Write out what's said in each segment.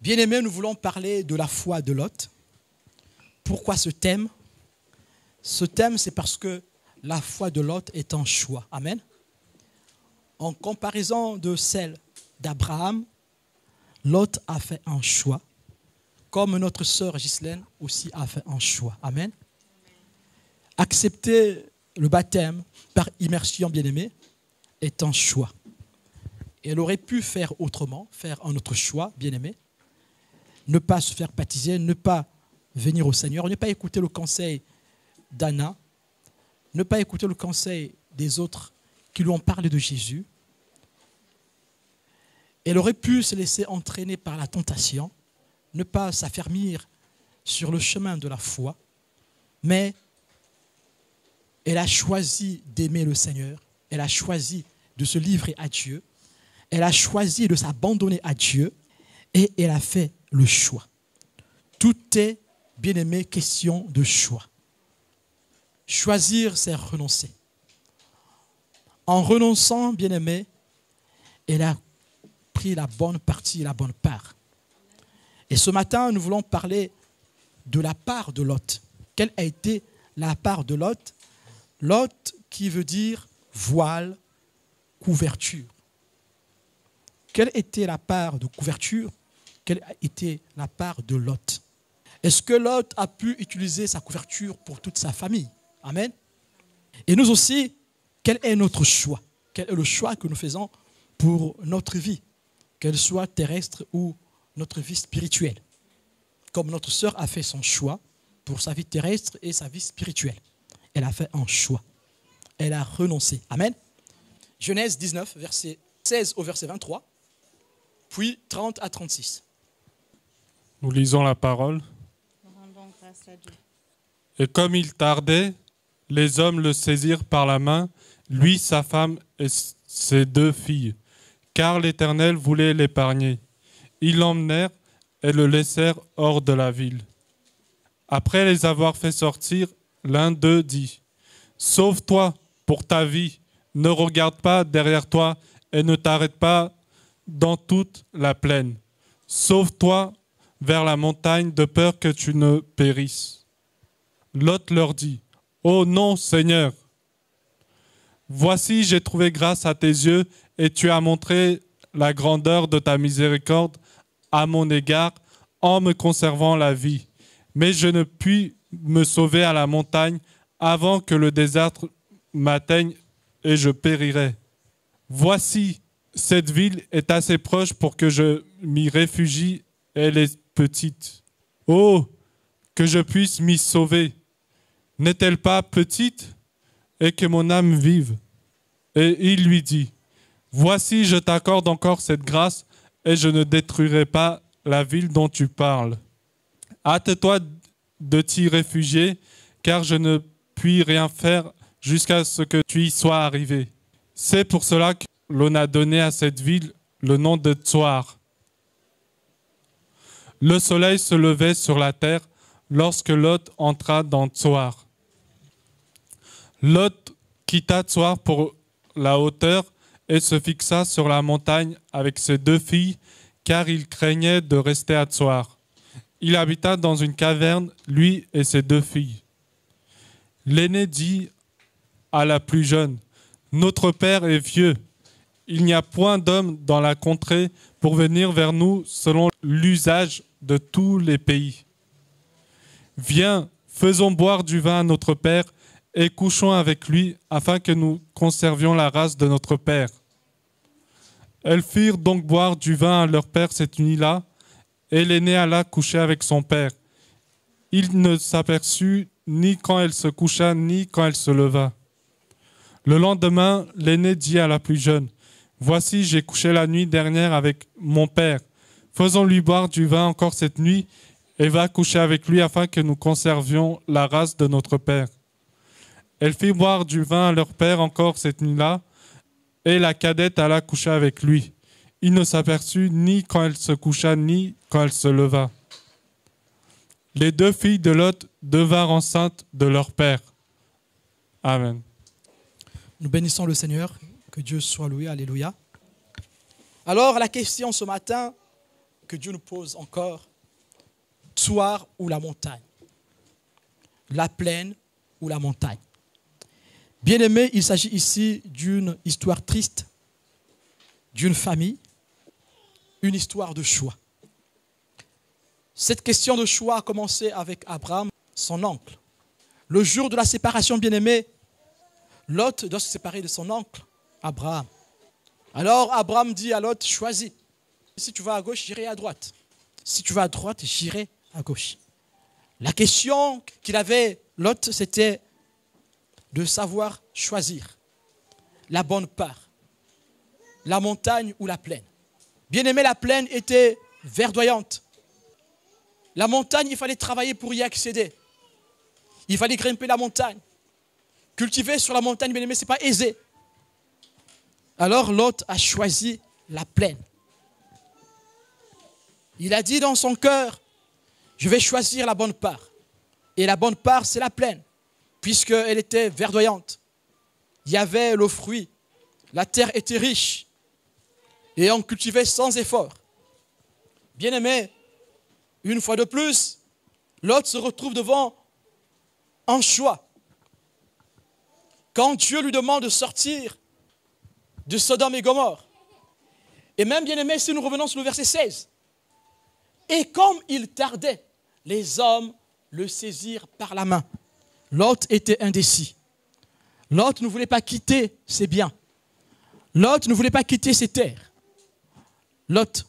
Bien-aimés, nous voulons parler de la foi de Lot. Pourquoi ce thème? Ce thème, c'est parce que la foi de Lot est un choix. Amen. En comparaison de celle d'Abraham, Lot a fait un choix, comme notre sœur Ghislaine aussi a fait un choix. Amen. Accepter le baptême par immersion, bien-aimé, est un choix. Elle aurait pu faire autrement, faire un autre choix, bien-aimé. Ne pas se faire baptiser, ne pas venir au Seigneur, ne pas écouter le conseil d'Anna, ne pas écouter le conseil des autres qui lui ont parlé de Jésus. Elle aurait pu se laisser entraîner par la tentation, ne pas s'affermir sur le chemin de la foi, mais elle a choisi d'aimer le Seigneur, elle a choisi de se livrer à Dieu, elle a choisi de s'abandonner à Dieu et elle a fait le choix. Tout est, bien-aimé, question de choix. Choisir, c'est renoncer. En renonçant, bien-aimé, elle a pris la bonne partie, la bonne part. Et ce matin, nous voulons parler de la part de Lot. Quelle a été la part de Lot? Lot qui veut dire voile, couverture. Quelle était la part de couverture? Quelle a été la part de Lot? Est-ce que Lot a pu utiliser sa couverture pour toute sa famille? Amen. Et nous aussi, quel est notre choix? Quel est le choix que nous faisons pour notre vie, qu'elle soit terrestre ou notre vie spirituelle? Comme notre sœur a fait son choix pour sa vie terrestre et sa vie spirituelle. Elle a fait un choix. Elle a renoncé. Amen. Genèse 19, verset 16 au verset 23, puis 30 à 36. Nous lisons la parole. Et comme il tardait, les hommes le saisirent par la main, lui, sa femme et ses 2 filles, car l'Éternel voulait l'épargner. Ils l'emmenèrent et le laissèrent hors de la ville. Après les avoir fait sortir, l'un d'eux dit : « Sauve-toi pour ta vie, ne regarde pas derrière toi et ne t'arrête pas dans toute la plaine. Sauve-toi vers la montagne de peur que tu ne périsses. » Lot leur dit : « Oh non, Seigneur, voici j'ai trouvé grâce à tes yeux et tu as montré la grandeur de ta miséricorde à mon égard en me conservant la vie. Mais je ne puis me sauver à la montagne avant que le désastre m'atteigne et je périrai. Voici, cette ville est assez proche pour que je m'y réfugie, elle est petite. Oh, que je puisse m'y sauver. N'est-elle pas petite et que mon âme vive? » Et il lui dit : « Voici, je t'accorde encore cette grâce et je ne détruirai pas la ville dont tu parles. Hâte-toi de t'y réfugier, car je ne puis rien faire jusqu'à ce que tu y sois arrivé. » C'est pour cela que l'on a donné à cette ville le nom de Tsoar. Le soleil se levait sur la terre lorsque Lot entra dans Tsoar. Lot quitta Tsoar pour la hauteur et se fixa sur la montagne avec ses 2 filles, car il craignait de rester à Tsoar. Il habita dans une caverne, lui et ses 2 filles. L'aîné dit à la plus jeune : « Notre père est vieux. Il n'y a point d'homme dans la contrée pour venir vers nous selon l'usage de tous les pays. Viens, faisons boire du vin à notre père et couchons avec lui afin que nous conservions la race de notre père. » Elles firent donc boire du vin à leur père cette nuit-là, et l'aîné alla coucher avec son père. Il ne s'aperçut ni quand elle se coucha, ni quand elle se leva. Le lendemain, l'aîné dit à la plus jeune : « Voici, j'ai couché la nuit dernière avec mon père. Faisons-lui boire du vin encore cette nuit, et va coucher avec lui afin que nous conservions la race de notre père. » Elle fit boire du vin à leur père encore cette nuit-là, et la cadette alla coucher avec lui. Il ne s'aperçut ni quand elle se coucha, ni quand elle se leva. Les 2 filles de Lot devinrent enceintes de leur père. Amen. Nous bénissons le Seigneur, que Dieu soit loué, alléluia. Alors la question ce matin que Dieu nous pose encore, toi ou la montagne, la plaine ou la montagne. Bien-aimés, il s'agit ici d'une histoire triste, d'une famille, une histoire de choix. Cette question de choix a commencé avec Abraham, son oncle. Le jour de la séparation, bien-aimé, Lot doit se séparer de son oncle, Abraham. Alors Abraham dit à Lot, choisis. Si tu vas à gauche, j'irai à droite. Si tu vas à droite, j'irai à gauche. La question qu'il avait, Lot, c'était de savoir choisir la bonne part, la montagne ou la plaine. Bien-aimé, la plaine était verdoyante. La montagne, il fallait travailler pour y accéder. Il fallait grimper la montagne. Cultiver sur la montagne, bien-aimé, ce n'est pas aisé. Alors Lot a choisi la plaine. Il a dit dans son cœur, je vais choisir la bonne part. Et la bonne part, c'est la plaine, puisqu'elle était verdoyante. Il y avait le fruit. La terre était riche. Et on cultivait sans effort. Bien-aimé, une fois de plus, Lot se retrouve devant un choix. Quand Dieu lui demande de sortir de Sodome et Gomorrhe. Et même, bien-aimé, si nous revenons sur le verset 16. Et comme il tardait, les hommes le saisirent par la main. Lot était indécis. Lot ne voulait pas quitter ses biens. Lot ne voulait pas quitter ses terres. Lot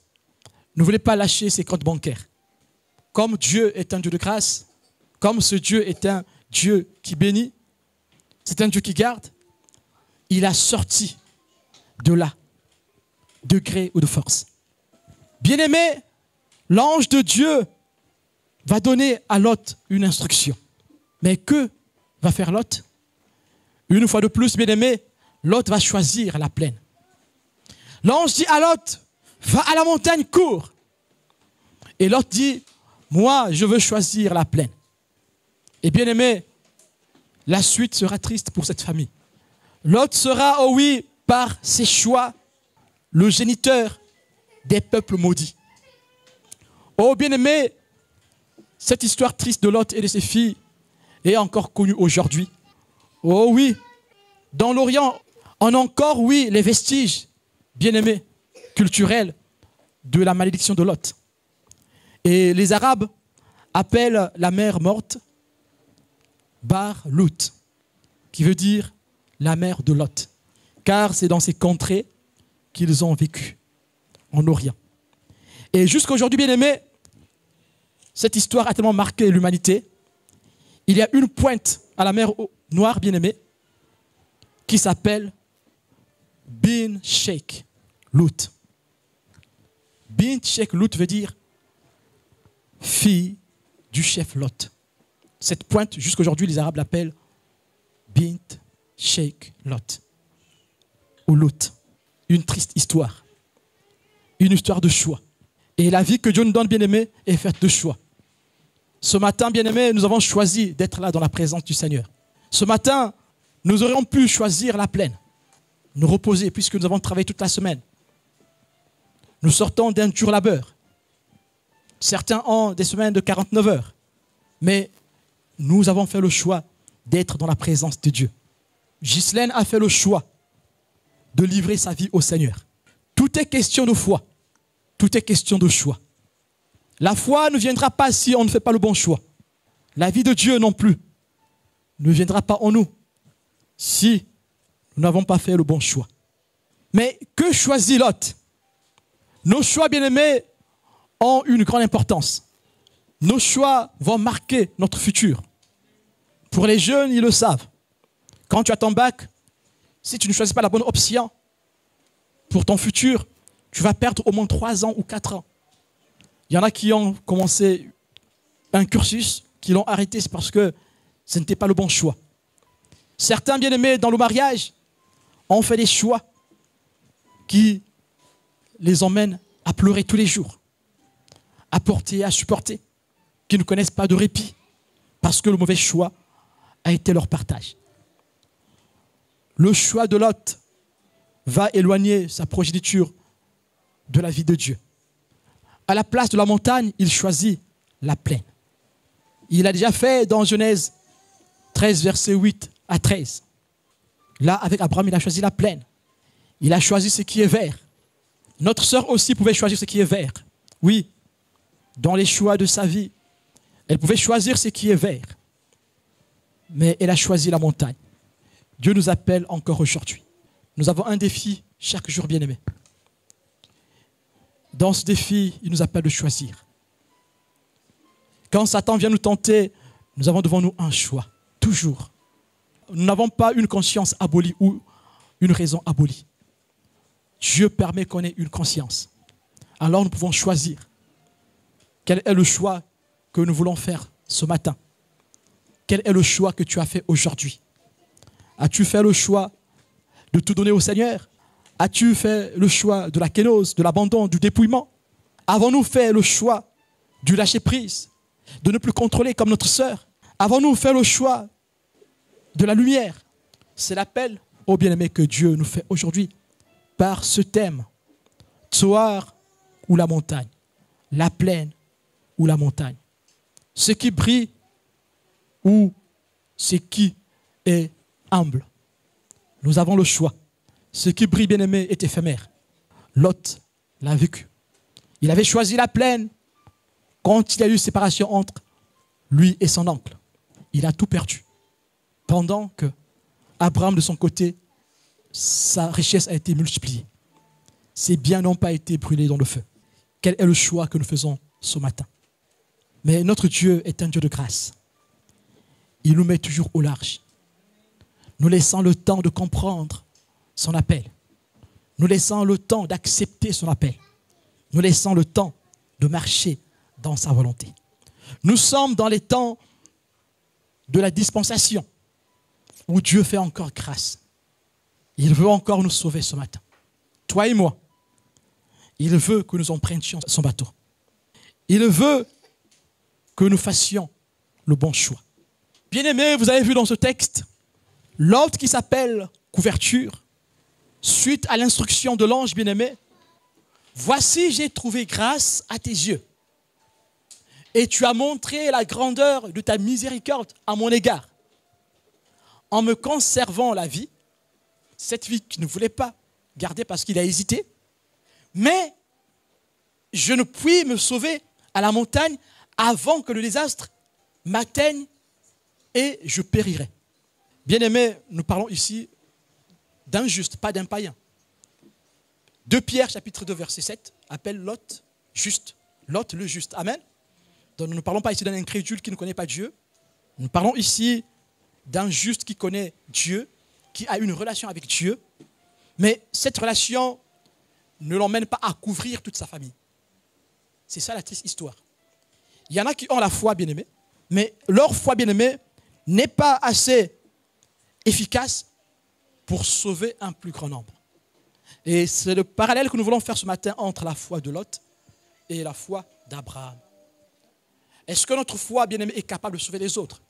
ne voulait pas lâcher ses comptes bancaires. Comme Dieu est un Dieu de grâce, comme ce Dieu est un Dieu qui bénit, c'est un Dieu qui garde, il a sorti de là, de gré ou de force. Bien-aimé, l'ange de Dieu va donner à Lot une instruction. Mais que va faire Lot? Une fois de plus, bien-aimé, Lot va choisir la plaine. L'ange dit à Lot, va à la montagne, cours. Et Lot dit, moi, je veux choisir la plaine. Et bien-aimé, la suite sera triste pour cette famille. Lot sera, oh oui, par ses choix, le géniteur des peuples maudits. Oh bien-aimé, cette histoire triste de Lot et de ses filles est encore connue aujourd'hui. Oh oui, dans l'Orient, on a encore, oui, les vestiges, bien-aimés, culturels de la malédiction de Lot. Et les Arabes appellent la mer morte Bar Lut, qui veut dire la mer de Lot, car c'est dans ces contrées qu'ils ont vécu, en Orient. Et jusqu'à aujourd'hui, bien aimé, cette histoire a tellement marqué l'humanité. Il y a une pointe à la mer Noire, bien aimé, qui s'appelle Bin Sheikh Lut. Bin Sheikh Lut veut dire fille du chef Lot. Cette pointe, jusqu'à aujourd'hui, les Arabes l'appellent Bint Sheikh Lot. Ou Lut. Une triste histoire. Une histoire de choix. Et la vie que Dieu nous donne, bien-aimé, est faite de choix. Ce matin, bien-aimé, nous avons choisi d'être là dans la présence du Seigneur. Ce matin, nous aurions pu choisir la plaine, nous reposer, puisque nous avons travaillé toute la semaine. Nous sortons d'un dur labeur. Certains ont des semaines de 49 heures. Mais nous avons fait le choix d'être dans la présence de Dieu. Ghislaine a fait le choix de livrer sa vie au Seigneur. Tout est question de foi. Tout est question de choix. La foi ne viendra pas si on ne fait pas le bon choix. La vie de Dieu non plus ne viendra pas en nous si nous n'avons pas fait le bon choix. Mais que choisit Lot? Nos choix, bien-aimés, ont une grande importance. Nos choix vont marquer notre futur. Pour les jeunes, ils le savent. Quand tu as ton bac, si tu ne choisis pas la bonne option pour ton futur, tu vas perdre au moins 3 ans ou 4 ans. Il y en a qui ont commencé un cursus, qui l'ont arrêté, c'est parce que ce n'était pas le bon choix. Certains, bien-aimés, dans le mariage, ont fait des choix qui les emmènent à pleurer tous les jours, à porter, à supporter, qui ne connaissent pas de répit, parce que le mauvais choix a été leur partage. Le choix de Lot va éloigner sa progéniture de la vie de Dieu. à la place de la montagne, il choisit la plaine. Il a déjà fait dans Genèse 13, versets 8 à 13. Là, avec Abraham, il a choisi la plaine. Il a choisi ce qui est vert. Notre sœur aussi pouvait choisir ce qui est vert. Oui, dans les choix de sa vie, elle pouvait choisir ce qui est vert. Mais elle a choisi la montagne. Dieu nous appelle encore aujourd'hui. Nous avons un défi chaque jour, bien-aimé. Dans ce défi, il nous appelle de choisir. Quand Satan vient nous tenter, nous avons devant nous un choix, toujours. Nous n'avons pas une conscience abolie ou une raison abolie. Dieu permet qu'on ait une conscience. Alors nous pouvons choisir. Quel est le choix que nous voulons faire ce matin? Quel est le choix que tu as fait aujourd'hui? As-tu fait le choix de tout donner au Seigneur? As-tu fait le choix de la kénose, de l'abandon, du dépouillement? Avons-nous fait le choix du lâcher-prise, de ne plus contrôler comme notre sœur? Avons-nous fait le choix de la lumière? C'est l'appel, ô bien-aimé, que Dieu nous fait aujourd'hui par ce thème. Tsoar ou la montagne, la plaine ou la montagne. Ce qui brille ou ce qui est humble. Nous avons le choix. Ce qui brille, bien-aimé, est éphémère. Lot l'a vécu. Il avait choisi la plaine quand il y a eu séparation entre lui et son oncle. Il a tout perdu. Pendant que Abraham, de son côté, sa richesse a été multipliée. Ses biens n'ont pas été brûlés dans le feu. Quel est le choix que nous faisons ce matin? Mais notre Dieu est un Dieu de grâce. Il nous met toujours au large. Nous laissons le temps de comprendre son appel. Nous laissons le temps d'accepter son appel. Nous laissons le temps de marcher dans sa volonté. Nous sommes dans les temps de la dispensation où Dieu fait encore grâce. Il veut encore nous sauver ce matin. Toi et moi. Il veut que nous empruntions son bateau. Il veut que nous fassions le bon choix. Bien-aimés, vous avez vu dans ce texte, l'autre qui s'appelle couverture, suite à l'instruction de l'ange bien-aimé, voici, j'ai trouvé grâce à tes yeux. Et tu as montré la grandeur de ta miséricorde à mon égard. En me conservant la vie, cette vie qu'il ne voulait pas garder parce qu'il a hésité, mais je ne puis me sauver à la montagne avant que le désastre m'atteigne et je périrai. Bien-aimés, nous parlons ici d'un juste, pas d'un païen. 2 Pierre, chapitre 2, verset 7, appelle Lot juste. Lot le juste. Amen. Donc nous ne parlons pas ici d'un incrédule qui ne connaît pas Dieu. Nous parlons ici d'un juste qui connaît Dieu, qui a une relation avec Dieu. Mais cette relation ne l'emmène pas à couvrir toute sa famille. C'est ça la triste histoire. Il y en a qui ont la foi bien-aimée, mais leur foi bien-aimée n'est pas assez efficace pour sauver un plus grand nombre. Et c'est le parallèle que nous voulons faire ce matin entre la foi de Lot et la foi d'Abraham. Est-ce que notre foi, bien-aimée, est capable de sauver les autres?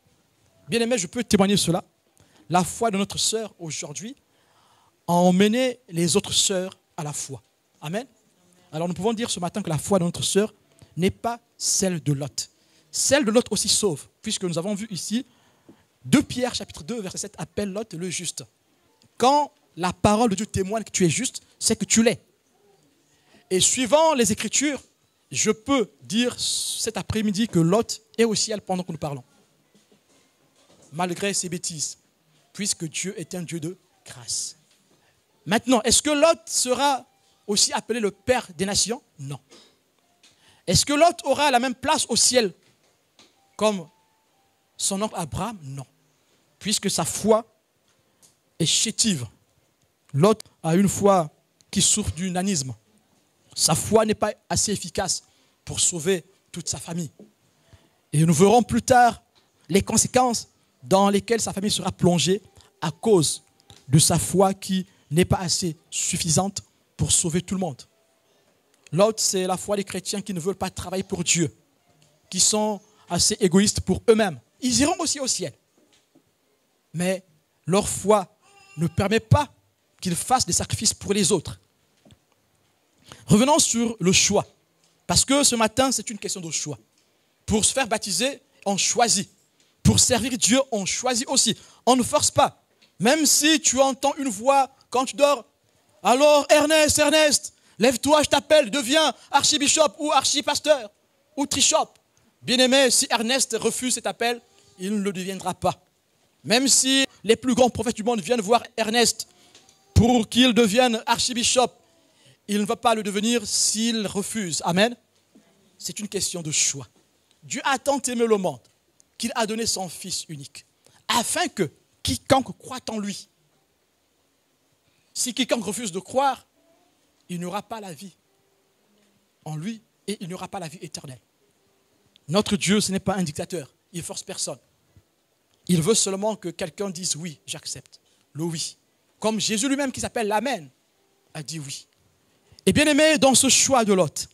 Bien-aimé, je peux témoigner cela. La foi de notre sœur aujourd'hui a emmené les autres sœurs à la foi. Amen. Alors nous pouvons dire ce matin que la foi de notre sœur n'est pas celle de Lot. Celle de Lot aussi sauve, puisque nous avons vu ici 2 Pierre, chapitre 2, verset 7, appelle Lot le juste. Quand la parole de Dieu témoigne que tu es juste, c'est que tu l'es. Et suivant les Écritures, je peux dire cet après-midi que Lot est au ciel pendant que nous parlons. Malgré ses bêtises, puisque Dieu est un Dieu de grâce. Maintenant, est-ce que Lot sera aussi appelé le père des nations? Non. Est-ce que Lot aura la même place au ciel comme son oncle Abraham? Non. Puisque sa foi est chétive. Lot a une foi qui souffre du nanisme. Sa foi n'est pas assez efficace pour sauver toute sa famille. Et nous verrons plus tard les conséquences dans lesquelles sa famille sera plongée à cause de sa foi qui n'est pas assez suffisante pour sauver tout le monde. L'autre, c'est la foi des chrétiens qui ne veulent pas travailler pour Dieu, qui sont assez égoïstes pour eux-mêmes. Ils iront aussi au ciel. Mais leur foi ne permet pas qu'ils fassent des sacrifices pour les autres. Revenons sur le choix. Parce que ce matin, c'est une question de choix. Pour se faire baptiser, on choisit. Pour servir Dieu, on choisit aussi. On ne force pas. Même si tu entends une voix quand tu dors, alors Ernest, lève-toi, je t'appelle, deviens archibishop ou archipasteur ou trishop. Bien-aimé, si Ernest refuse cet appel, il ne le deviendra pas. Même si les plus grands prophètes du monde viennent voir Ernest pour qu'il devienne archibishop, il ne va pas le devenir s'il refuse. Amen. C'est une question de choix. Dieu a tant aimé le monde qu'il a donné son Fils unique, afin que quiconque croit en lui, si quiconque refuse de croire, il n'aura pas la vie en lui et il n'aura pas la vie éternelle. Notre Dieu, ce n'est pas un dictateur, il ne force personne. Il veut seulement que quelqu'un dise oui, j'accepte, le oui. Comme Jésus lui-même qui s'appelle l'Amen a dit oui. Et bien aimé, dans ce choix de Lot,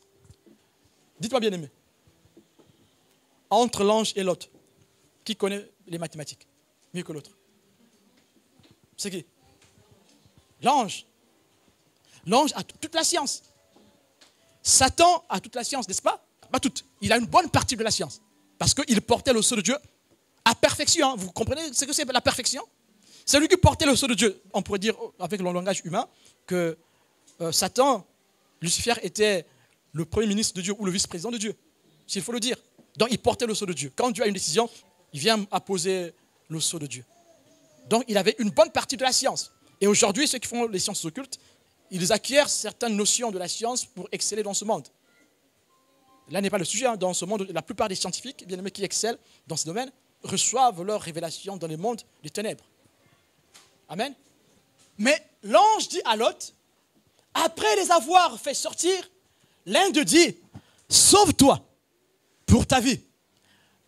dites-moi bien aimé, entre l'ange et Lot, qui connaît les mathématiques mieux que l'autre? C'est qui? L'ange. L'ange a toute la science. Satan a toute la science, n'est-ce pas? Pas toute. Il a une bonne partie de la science. Parce qu'il portait le sceau de Dieu à perfection. Vous comprenez ce que c'est la perfection? C'est lui qui portait le sceau de Dieu. On pourrait dire, avec le langage humain, que Satan, Lucifer, était le premier ministre de Dieu ou le vice-président de Dieu, s'il faut le dire. Donc il portait le sceau de Dieu. Quand Dieu a une décision, il vient apposer le sceau de Dieu. Donc il avait une bonne partie de la science. Et aujourd'hui, ceux qui font les sciences occultes, ils acquièrent certaines notions de la science pour exceller dans ce monde. Là n'est pas le sujet. Hein. Dans ce monde, la plupart des scientifiques, bien aimés qui excellent dans ce domaine, reçoivent leur révélation dans le monde des ténèbres. Amen. Mais l'ange dit à Lot, après les avoir fait sortir, l'un d'eux dit, sauve-toi pour ta vie.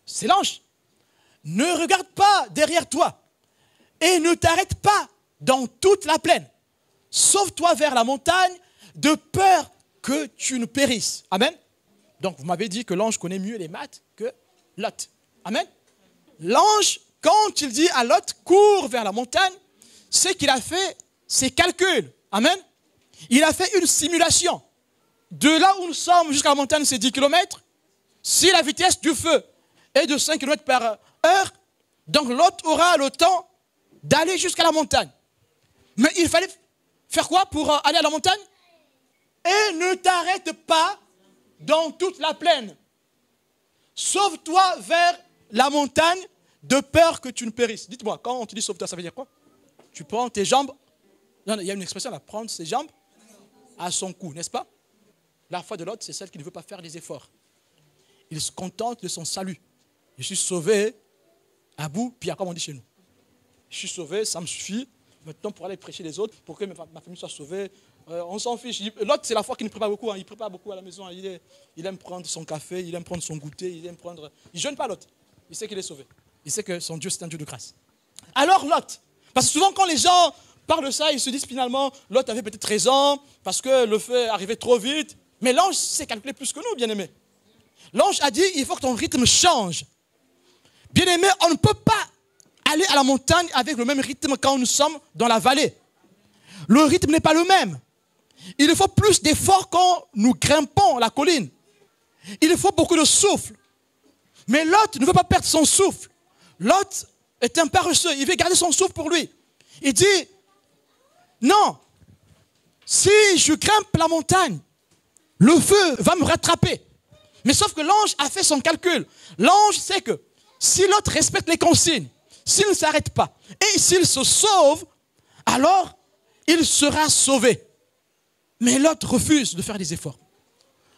C'est l'ange. Ne regarde pas derrière toi et ne t'arrête pas dans toute la plaine. Sauve-toi vers la montagne de peur que tu ne périsses. Amen. Donc vous m'avez dit que l'ange connaît mieux les maths que Lot. Amen. L'ange, quand il dit à Lot, cours vers la montagne, c'est qu'il a fait ses calculs. Amen. Il a fait une simulation. De là où nous sommes jusqu'à la montagne, c'est 10 km. Si la vitesse du feu est de 5 km par heure, donc Lot aura le temps d'aller jusqu'à la montagne. Mais il fallait faire quoi pour aller à la montagne? Et ne t'arrête pas dans toute la plaine. Sauve-toi vers la montagne de peur que tu ne périsses. Dites-moi, quand on te dit sauve-toi, ça veut dire quoi? Tu prends tes jambes. Non, il y a une expression là, prendre ses jambes à son cou, n'est-ce pas? La foi de l'autre, c'est celle qui ne veut pas faire des efforts. Il se contente de son salut. Je suis sauvé à bout, puis comme on dit chez nous. Je suis sauvé, ça me suffit. Maintenant, pour aller prêcher les autres, pour que ma famille soit sauvée, on s'en fiche. L'autre, c'est la foi qui ne prépare beaucoup. Hein. Il prépare beaucoup à la maison. Il aime prendre son café, il aime prendre son goûter, il ne jeûne pas l'autre. Il sait qu'il est sauvé. Il sait que son Dieu, c'est un Dieu de grâce. Alors Lot, parce que souvent quand les gens parlent de ça, ils se disent finalement, Lot avait peut-être raison, parce que le feu arrivait trop vite. Mais l'ange sait calculer plus que nous, bien-aimés. L'ange a dit, il faut que ton rythme change. Bien-aimés, on ne peut pas aller à la montagne avec le même rythme quand nous sommes dans la vallée. Le rythme n'est pas le même. Il faut plus d'efforts quand nous grimpons la colline. Il faut beaucoup de souffle. Mais Lot ne veut pas perdre son souffle. Lot est un paresseux. Il veut garder son souffle pour lui. Il dit, non, si je grimpe la montagne, le feu va me rattraper. Mais sauf que l'ange a fait son calcul. L'ange sait que si Lot respecte les consignes, s'il ne s'arrête pas et s'il se sauve, alors il sera sauvé. Mais Lot refuse de faire des efforts.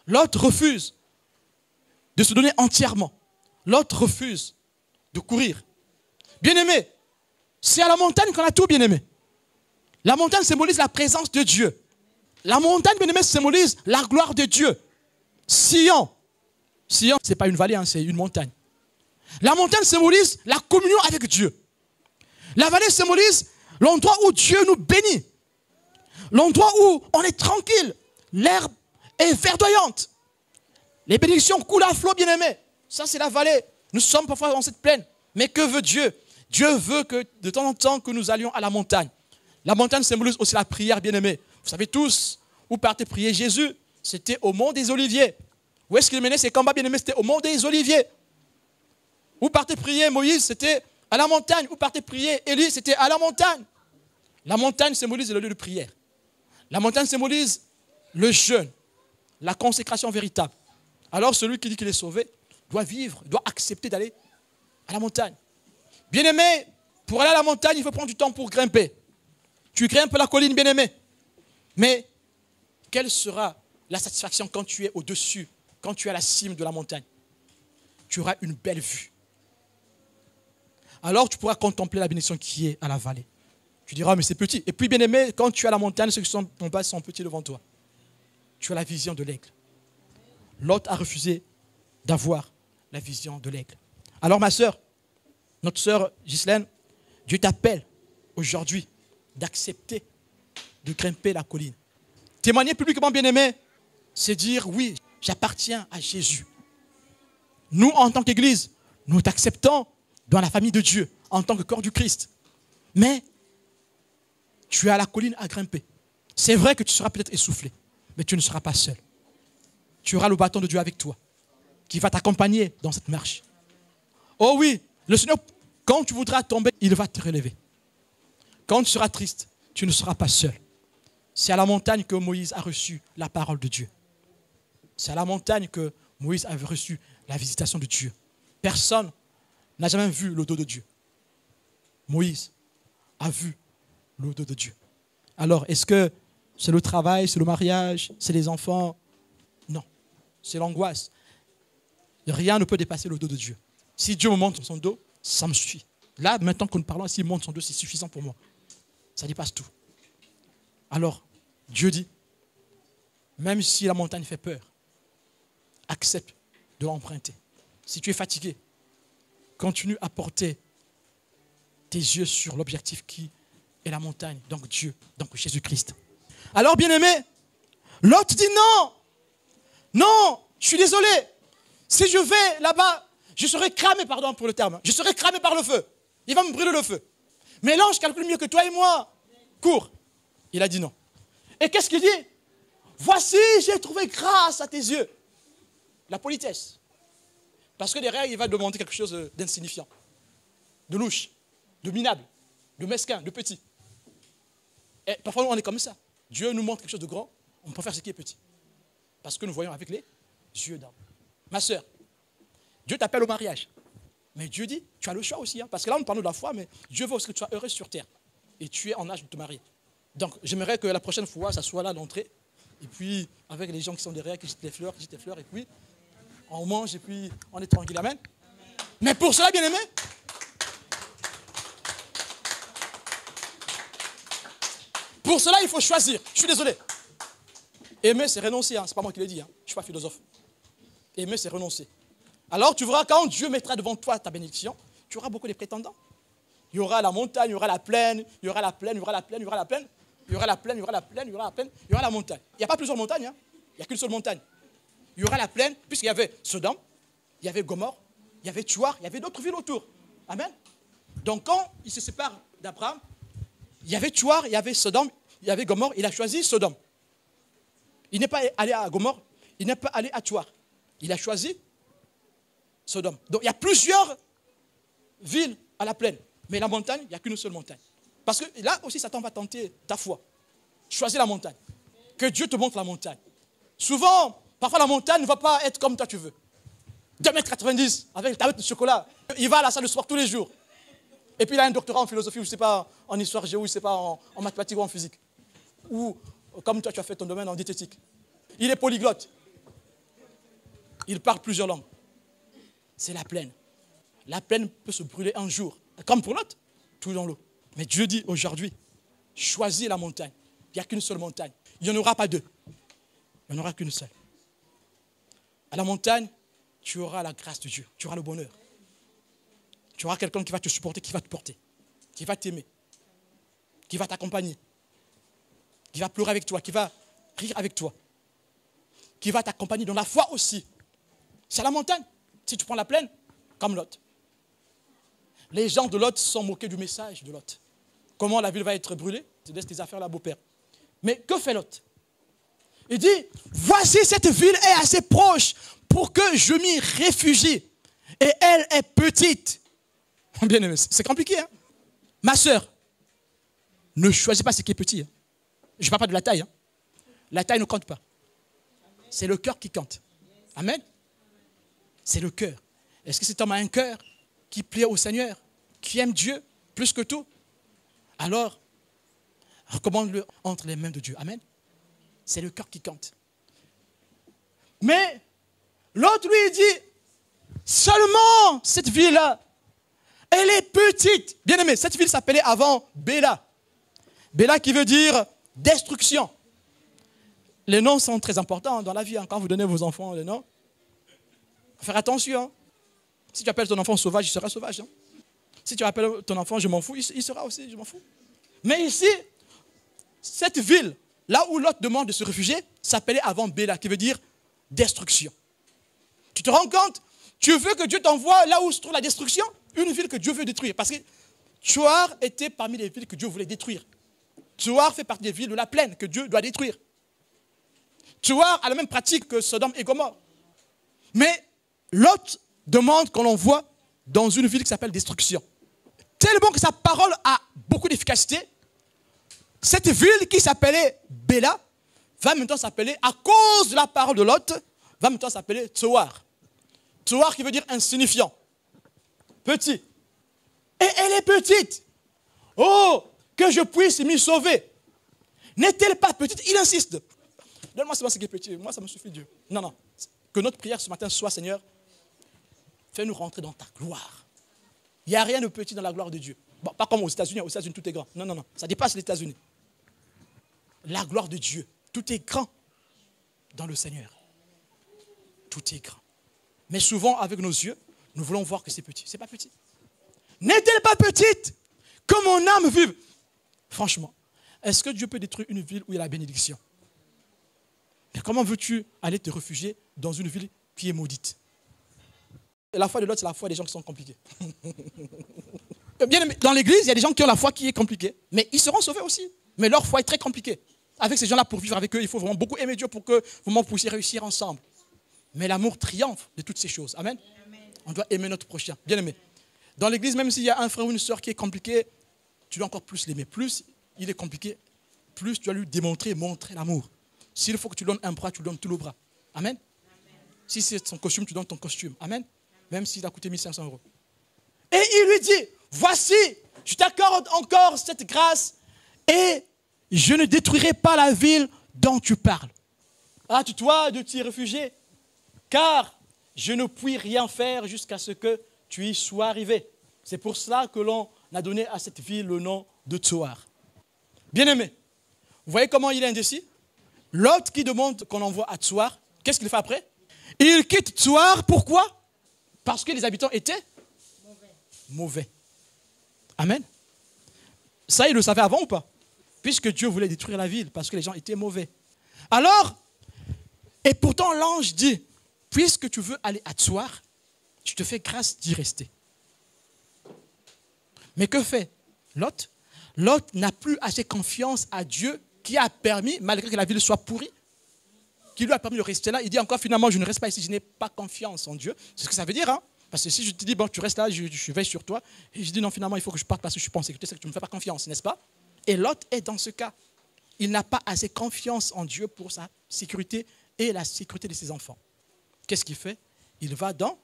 Lot refuse de se donner entièrement. Lot refuse de courir. Bien-aimé, c'est à la montagne qu'on a tout, bien-aimé. La montagne symbolise la présence de Dieu. La montagne, bien-aimé, symbolise la gloire de Dieu. Sion. Sion, ce n'est pas une vallée, hein, c'est une montagne. La montagne symbolise la communion avec Dieu. La vallée symbolise l'endroit où Dieu nous bénit. L'endroit où on est tranquille. L'herbe est verdoyante. Les bénédictions coulent à flot, bien-aimés. Ça, c'est la vallée. Nous sommes parfois dans cette plaine. Mais que veut Dieu? Dieu veut que de temps en temps que nous allions à la montagne. La montagne symbolise aussi la prière, bien-aimés. Vous savez tous où partait prier Jésus? C'était au mont des Oliviers. Où est-ce qu'il menait ses combats, bien aimés? C'était au mont des Oliviers. Où partait prier Moïse? C'était à la montagne. Où partait prier Élie? C'était à la montagne. La montagne symbolise le lieu de prière. La montagne symbolise le jeûne, la consécration véritable. Alors celui qui dit qu'il est sauvé doit vivre, doit accepter d'aller à la montagne. Bien-aimé, pour aller à la montagne, il faut prendre du temps pour grimper. Tu grimpes la colline, bien-aimé. Mais quelle sera la satisfaction quand tu es au-dessus, quand tu es à la cime de la montagne? Tu auras une belle vue. Alors tu pourras contempler la bénédiction qui est à la vallée. Tu diras, mais c'est petit. Et puis, bien-aimé, quand tu es à la montagne, ceux qui sont en bas sont petits devant toi. Tu as la vision de l'aigle. Lot a refusé d'avoir la vision de l'aigle. Alors, ma sœur, notre sœur Ghislaine, Dieu t'appelle aujourd'hui d'accepter de grimper la colline. Témoigner publiquement, bien-aimé, c'est dire, oui, j'appartiens à Jésus. Nous, en tant qu'Église, nous t'acceptons dans la famille de Dieu, en tant que corps du Christ. Mais tu as la colline à grimper. C'est vrai que tu seras peut-être essoufflé, mais tu ne seras pas seul. Tu auras le bâton de Dieu avec toi, qui va t'accompagner dans cette marche. Oh oui, le Seigneur, quand tu voudras tomber, il va te relever. Quand tu seras triste, tu ne seras pas seul. C'est à la montagne que Moïse a reçu la parole de Dieu. C'est à la montagne que Moïse avait reçu la visitation de Dieu. Personne n'a jamais vu le dos de Dieu. Moïse a vu le dos de Dieu. Alors, est-ce que c'est le travail, c'est le mariage, c'est les enfants? Non, c'est l'angoisse. Rien ne peut dépasser le dos de Dieu. Si Dieu me montre son dos, ça me suffit. Là, maintenant que nous parlons, s'il montre son dos, c'est suffisant pour moi. Ça dépasse tout. Alors, Dieu dit, même si la montagne fait peur, accepte de l'emprunter. Si tu es fatigué, continue à porter tes yeux sur l'objectif qui est la montagne, donc Dieu, donc Jésus-Christ. Alors, bien-aimé, Lot dit non, non, je suis désolé. Si je vais là-bas, je serai cramé, pardon pour le terme, je serai cramé par le feu. Il va me brûler le feu. Mais l'ange calcule mieux que toi et moi. Cours. Il a dit non. Et qu'est-ce qu'il dit? Voici, j'ai trouvé grâce à tes yeux. La politesse. Parce que derrière, il va demander quelque chose d'insignifiant, de louche, de minable, de mesquin, de petit. Et parfois, on est comme ça. Dieu nous montre quelque chose de grand, on préfère ce qui est petit. Parce que nous voyons avec les yeux d'homme. Ma soeur, Dieu t'appelle au mariage. Mais Dieu dit, tu as le choix aussi. Hein, parce que là, on parle de la foi, mais Dieu veut aussi que tu sois heureux sur terre. Et tu es en âge de te marier. Donc, j'aimerais que la prochaine fois, ça soit là l'entrée. Et puis, avec les gens qui sont derrière, qui jettent les fleurs, et puis, on mange, et puis, on est tranquille. Amen. Mais pour cela, bien aimé, pour cela, il faut choisir. Je suis désolé. Aimer, c'est renoncer. Hein. Ce n'est pas moi qui l'ai dit. Hein. Je ne suis pas philosophe. Aimer, c'est renoncer. Alors, tu verras, quand Dieu mettra devant toi ta bénédiction, tu auras beaucoup de prétendants. Il y aura la montagne, il y aura la plaine, il y aura la plaine, il y aura la plaine, il y aura la plaine, il y aura la plaine, il y aura la plaine, il y aura la plaine, il y aura la montagne. Il n'y a pas plusieurs montagnes, hein. Il n'y a qu'une seule montagne. Il y aura la plaine, puisqu'il y avait Sodome, il y avait Gomorrhe, il y avait Tuar, il y avait d'autres villes autour. Amen. Donc, quand il se sépare d'Abraham, il y avait Tuar, il y avait Sodome, il y avait Gomorrhe, il a choisi Sodome. Il n'est pas allé à Gomorrhe, il n'est pas allé à Tuar. Il a choisi Sodome. Donc, il y a plusieurs villes à la plaine. Mais la montagne, il n'y a qu'une seule montagne. Parce que là aussi, Satan va tenter ta foi. Choisis la montagne. Que Dieu te montre la montagne. Souvent, parfois la montagne ne va pas être comme toi tu veux. 2,90 m avec une tablette de chocolat. Il va à la salle de sport tous les jours. Et puis il a un doctorat en philosophie, ou je ne sais pas, en histoire géo, je ne sais pas, en mathématiques ou en physique. Ou comme toi, tu as fait ton domaine en diététique. Il est polyglotte. Il parle plusieurs langues. C'est la plaine. La plaine peut se brûler un jour. Comme pour l'autre, tout dans l'eau. Mais Dieu dit aujourd'hui, choisis la montagne. Il n'y a qu'une seule montagne. Il n'y en aura pas deux. Il n'y en aura qu'une seule. À la montagne, tu auras la grâce de Dieu. Tu auras le bonheur. Tu auras quelqu'un qui va te supporter, qui va te porter, qui va t'aimer, qui va t'accompagner, qui va pleurer avec toi, qui va rire avec toi, qui va t'accompagner dans la foi aussi. C'est à la montagne. Si tu prends la plaine, comme Lot. Les gens de Lot sont moqués du message de Lot. Comment la ville va être brûlée? Tu laisses tes affaires là, beau-père. Mais que fait Lot? Il dit, voici cette ville est assez proche pour que je m'y réfugie. Et elle est petite. Bien aimé, c'est compliqué. Hein? Ma soeur, ne choisis pas ce qui est petit. Hein. Je ne parle pas de la taille. Hein. La taille ne compte pas. C'est le cœur qui compte. Amen. C'est le cœur. Est-ce que cet homme a un cœur qui plaît au Seigneur, qui aime Dieu plus que tout? Alors, recommande-le entre les mains de Dieu. Amen. C'est le cœur qui compte. Mais l'autre lui dit, seulement cette ville-là, elle est petite. Bien aimé, cette ville s'appelait avant Béla. Béla qui veut dire destruction. Les noms sont très importants dans la vie. Hein. Quand vous donnez vos enfants les noms, il faut faire attention. Hein. Si tu appelles ton enfant sauvage, il sera sauvage. Hein. Si tu appelles ton enfant je m'en fous, il sera aussi je m'en fous. Mais ici, cette ville, là où l'autre demande de se réfugier, s'appelait avant Béla, qui veut dire destruction. Tu te rends compte? Tu veux que Dieu t'envoie là où se trouve la destruction? Une ville que Dieu veut détruire. Parce que Tsoar était parmi les villes que Dieu voulait détruire. Tsoar fait partie des villes de la plaine que Dieu doit détruire. Tsoar a la même pratique que Sodome et Gomorrhe. Mais Lot demande qu'on l'envoie dans une ville qui s'appelle destruction. Tellement que sa parole a beaucoup d'efficacité. Cette ville qui s'appelait Béla va maintenant s'appeler, à cause de la parole de Lot, va maintenant s'appeler Tsoar. Tsoar qui veut dire insignifiant. Petit. Et elle est petite. Oh, que je puisse m'y sauver. N'est-elle pas petite? Il insiste. Donne-moi seulement ce qui est petit. Moi, ça me suffit, Dieu. Non, non. Que notre prière ce matin soit, Seigneur, fais-nous rentrer dans ta gloire. Il n'y a rien de petit dans la gloire de Dieu. Bon, pas comme aux États-Unis. Aux États-Unis, tout est grand. Non, non, non. Ça dépasse les États-Unis. La gloire de Dieu. Tout est grand dans le Seigneur. Tout est grand. Mais souvent, avec nos yeux, nous voulons voir que c'est petit. Ce n'est pas petit. N'est-elle pas petite que mon âme vive? Franchement, est-ce que Dieu peut détruire une ville où il y a la bénédiction? Mais comment veux-tu aller te réfugier dans une ville qui est maudite? Et la foi de l'autre, c'est la foi des gens qui sont compliqués. Bien, dans l'église, il y a des gens qui ont la foi qui est compliquée, mais ils seront sauvés aussi. Mais leur foi est très compliquée. Avec ces gens-là, pour vivre avec eux, il faut vraiment beaucoup aimer Dieu pour que vous puissiez réussir ensemble. Mais l'amour triomphe de toutes ces choses. Amen. Amen. On doit aimer notre prochain. Bien aimé. Dans l'église, même s'il y a un frère ou une soeur qui est compliqué, tu dois encore plus l'aimer. Plus il est compliqué, plus tu dois lui montrer l'amour. S'il faut que tu donnes un bras, tu lui donnes tout le bras. Amen. Amen. Si c'est son costume, tu donnes ton costume. Amen. Même s'il a coûté 1500 €. Et il lui dit, voici, je t'accorde encore cette grâce et je ne détruirai pas la ville dont tu parles. Hâte-toi de t'y réfugier, car je ne puis rien faire jusqu'à ce que tu y sois arrivé. C'est pour cela que l'on a donné à cette ville le nom de Tsoar. Bien-aimé, vous voyez comment il est indécis? L'autre qui demande qu'on envoie à Tsoar, qu'est-ce qu'il fait après? Il quitte Tsoar, pourquoi? Parce que les habitants étaient mauvais. Amen. Ça, il le savait avant ou pas? Puisque Dieu voulait détruire la ville, parce que les gens étaient mauvais. Alors, et pourtant l'ange dit, puisque tu veux aller à Tsoar, je te fais grâce d'y rester. Mais que fait Lot? Lot n'a plus assez confiance à Dieu qui a permis, malgré que la ville soit pourrie, qui lui a permis de rester là. Il dit encore finalement, je ne reste pas ici, je n'ai pas confiance en Dieu. C'est ce que ça veut dire. Hein? Parce que si je te dis, bon, tu restes là, je veille sur toi, et je dis non, finalement, il faut que je parte parce que je suis pas en sécurité, c'est que tu ne me fais pas confiance, n'est-ce pas? Et Lot est dans ce cas. Il n'a pas assez confiance en Dieu pour sa sécurité et la sécurité de ses enfants. Qu'est-ce qu'il fait? Il va dans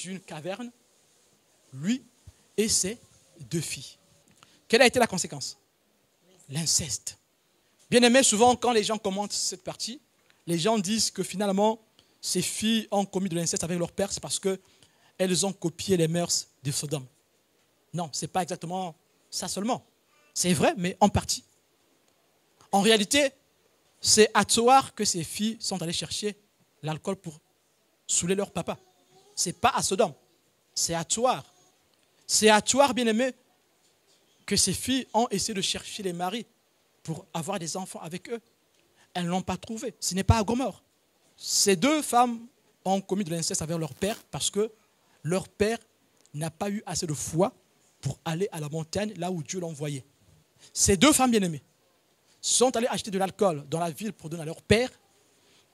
une caverne, lui et ses 2 filles. Quelle a été la conséquence? L'inceste. Bien aimé, souvent quand les gens commentent cette partie, les gens disent que finalement, ces filles ont commis de l'inceste avec leur père, c'est parce qu'elles ont copié les mœurs de Sodome. Non, ce n'est pas exactement ça seulement. C'est vrai, mais en partie. En réalité, c'est à Tsoar que ces filles sont allées chercher l'alcool pour saouler leur papa. Ce n'est pas à Sodome, c'est à Tsoar. C'est à Tsoar, bien aimé, que ces filles ont essayé de chercher les maris pour avoir des enfants avec eux. Elles ne l'ont pas trouvé. Ce n'est pas à Gomorrhe. Ces 2 femmes ont commis de l'inceste avec leur père parce que leur père n'a pas eu assez de foi pour aller à la montagne là où Dieu l'envoyait. Ces 2 femmes bien-aimées sont allés acheter de l'alcool dans la ville pour donner à leur père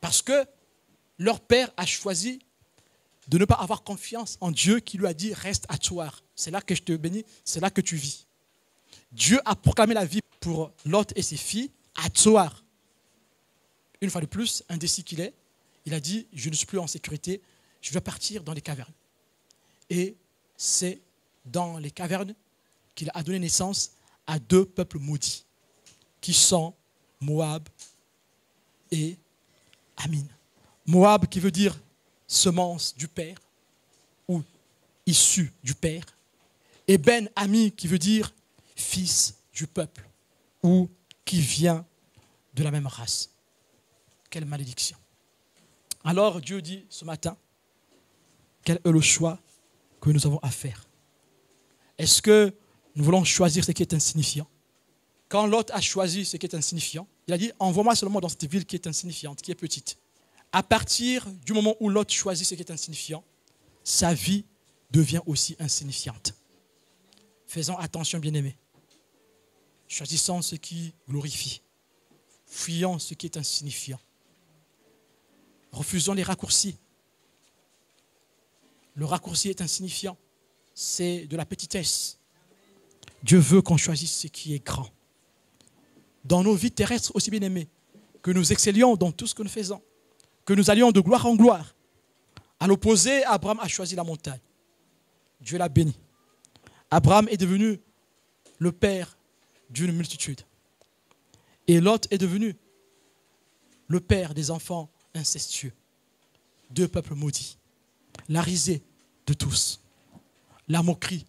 parce que leur père a choisi de ne pas avoir confiance en Dieu qui lui a dit « Reste à Tsoar, c'est là que je te bénis, c'est là que tu vis. » Dieu a proclamé la vie pour Lot et ses filles à Tsoar. Une fois de plus, indécis qu'il est, il a dit « Je ne suis plus en sécurité, je dois partir dans les cavernes. » Et c'est dans les cavernes qu'il a donné naissance à 2 peuples maudits, qui sont Moab et Amin. Moab qui veut dire semence du père ou issue du père, et Ben Ami qui veut dire fils du peuple ou qui vient de la même race. Quelle malédiction. Alors Dieu dit ce matin, quel est le choix que nous avons à faire? Est-ce que nous voulons choisir ce qui est insignifiant? Quand Lot a choisi ce qui est insignifiant, il a dit, envoie-moi seulement dans cette ville qui est insignifiante, qui est petite. À partir du moment où Lot choisit ce qui est insignifiant, sa vie devient aussi insignifiante. Faisons attention, bien-aimés. Choisissons ce qui glorifie. Fuyons ce qui est insignifiant. Refusons les raccourcis. Le raccourci est insignifiant. C'est de la petitesse. Dieu veut qu'on choisisse ce qui est grand. Dans nos vies terrestres aussi, bien-aimés, que nous excellions dans tout ce que nous faisons, que nous allions de gloire en gloire. À l'opposé, Abraham a choisi la montagne. Dieu l'a béni. Abraham est devenu le père d'une multitude. Et Lot est devenu le père des enfants incestueux. 2 peuples maudits. La risée de tous. La moquerie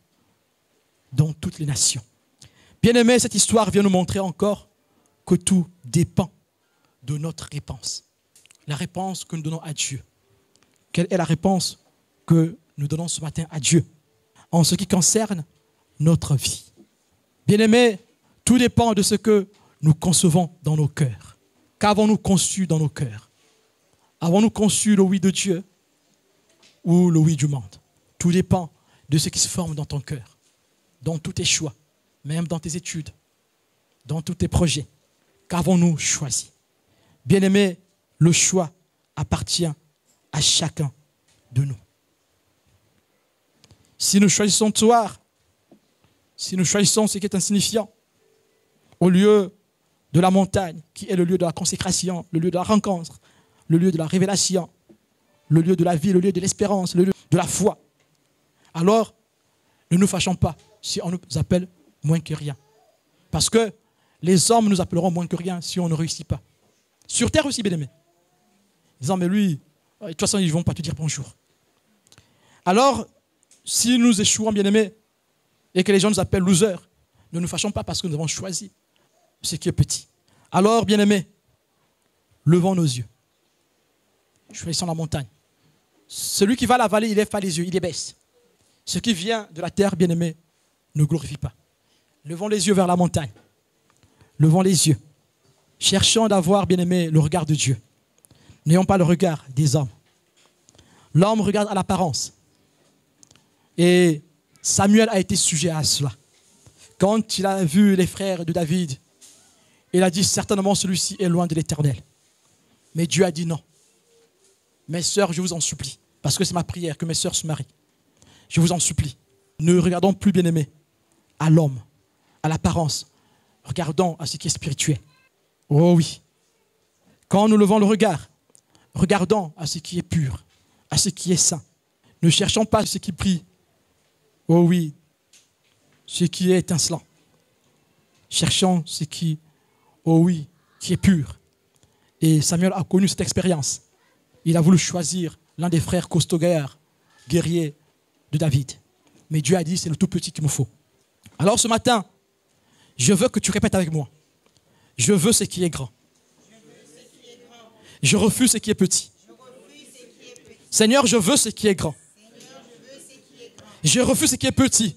dans toutes les nations. Bien-aimés, cette histoire vient nous montrer encore que tout dépend de notre réponse. La réponse que nous donnons à Dieu. Quelle est la réponse que nous donnons ce matin à Dieu en ce qui concerne notre vie? Bien-aimés, tout dépend de ce que nous concevons dans nos cœurs. Qu'avons-nous conçu dans nos cœurs? Avons-nous conçu le oui de Dieu ou le oui du monde? Tout dépend de ce qui se forme dans ton cœur, dans tous tes choix, même dans tes études, dans tous tes projets. Qu'avons-nous choisi? Bien-aimés, le choix appartient à chacun de nous. Si nous choisissons Tsoar, si nous choisissons ce qui est insignifiant, au lieu de la montagne, qui est le lieu de la consécration, le lieu de la rencontre, le lieu de la révélation, le lieu de la vie, le lieu de l'espérance, le lieu de la foi, alors ne nous fâchons pas si on nous appelle moins que rien. Parce que les hommes nous appelleront moins que rien si on ne réussit pas. Sur terre aussi, bien-aimés. Disant, mais lui, de toute façon, ils ne vont pas te dire bonjour. Alors, si nous échouons, bien-aimés, et que les gens nous appellent losers, ne nous fâchons pas parce que nous avons choisi ce qui est petit. Alors, bien-aimés, levons nos yeux. Choisissons la montagne. Celui qui va à la vallée, il lève pas les yeux, il les baisse. Ce qui vient de la terre, bien-aimés, ne glorifie pas. Levons les yeux vers la montagne. Levons les yeux. Cherchons d'avoir, bien-aimés, le regard de Dieu. N'ayons pas le regard des hommes. L'homme regarde à l'apparence. Et Samuel a été sujet à cela. Quand il a vu les frères de David, il a dit certainement celui-ci est loin de l'Éternel. Mais Dieu a dit non. Mes sœurs, je vous en supplie, parce que c'est ma prière que mes sœurs se marient. Je vous en supplie, ne regardons plus, bien-aimés, à l'homme, à l'apparence. Regardons à ce qui est spirituel. Oh oui. Quand nous levons le regard, regardons à ce qui est pur, à ce qui est saint. Ne cherchons pas ce qui brille. Oh oui, ce qui est étincelant. Cherchons ce qui, oh oui, qui est pur. Et Samuel a connu cette expérience. Il a voulu choisir l'un des frères costauds gaillards, guerriers de David. Mais Dieu a dit, c'est le tout petit qu'il me faut. Alors ce matin, je veux que tu répètes avec moi. Je veux ce qui est grand. Je refuse ce qui est petit. Seigneur, je veux ce qui est grand. Je refuse ce qui est petit.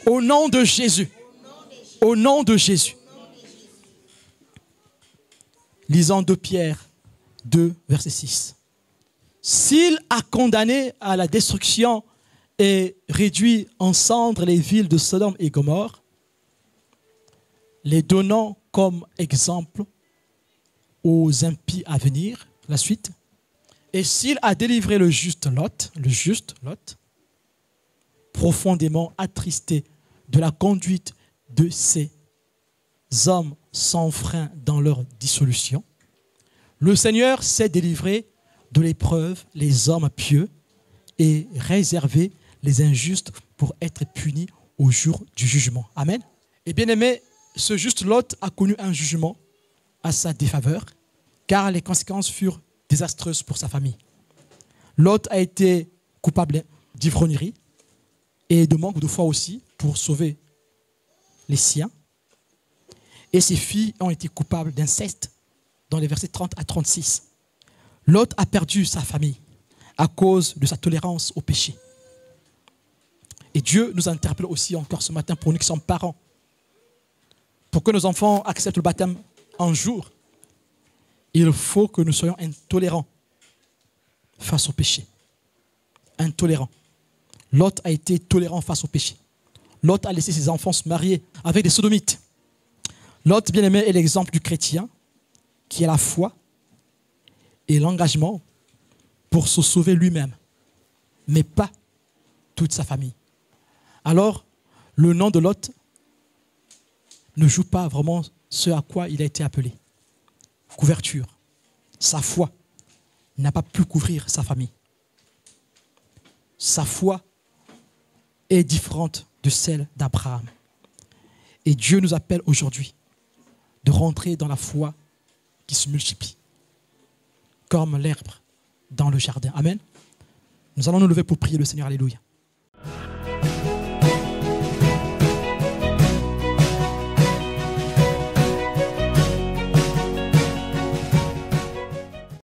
Au nom de Jésus. Au nom de Jésus. Lisons 2 Pierre 2, verset 6. S'il a condamné à la destruction et réduit en cendres les villes de Sodome et Gomorrhe, les donnant comme exemple aux impies à venir. La suite. Et s'il a délivré le juste Lot, profondément attristé de la conduite de ces hommes sans frein dans leur dissolution, le Seigneur sait délivrer de l'épreuve les hommes pieux et réserver les injustes pour être punis au jour du jugement. Amen. Et bien aimé, ce juste Lot a connu un jugement à sa défaveur, car les conséquences furent désastreuses pour sa famille. Lot a été coupable d'ivrognerie et de manque de foi aussi pour sauver les siens. Et ses filles ont été coupables d'inceste dans les versets 30 à 36. Lot a perdu sa famille à cause de sa tolérance au péché. Et Dieu nous interpelle aussi encore ce matin pour nous qui sommes parents, pour que nos enfants acceptent le baptême un jour. Il faut que nous soyons intolérants face au péché. Intolérants. Lot a été tolérant face au péché. Lot a laissé ses enfants se marier avec des sodomites. Lot, bien aimé, est l'exemple du chrétien qui a la foi et l'engagement pour se sauver lui-même, mais pas toute sa famille. Alors, le nom de Lot ne joue pas vraiment ce à quoi il a été appelé. Couverture. Sa foi n'a pas pu couvrir sa famille. Sa foi est différente de celle d'Abraham. Et Dieu nous appelle aujourd'hui de rentrer dans la foi qui se multiplie, comme l'herbe dans le jardin. Amen. Nous allons nous lever pour prier le Seigneur. Alléluia.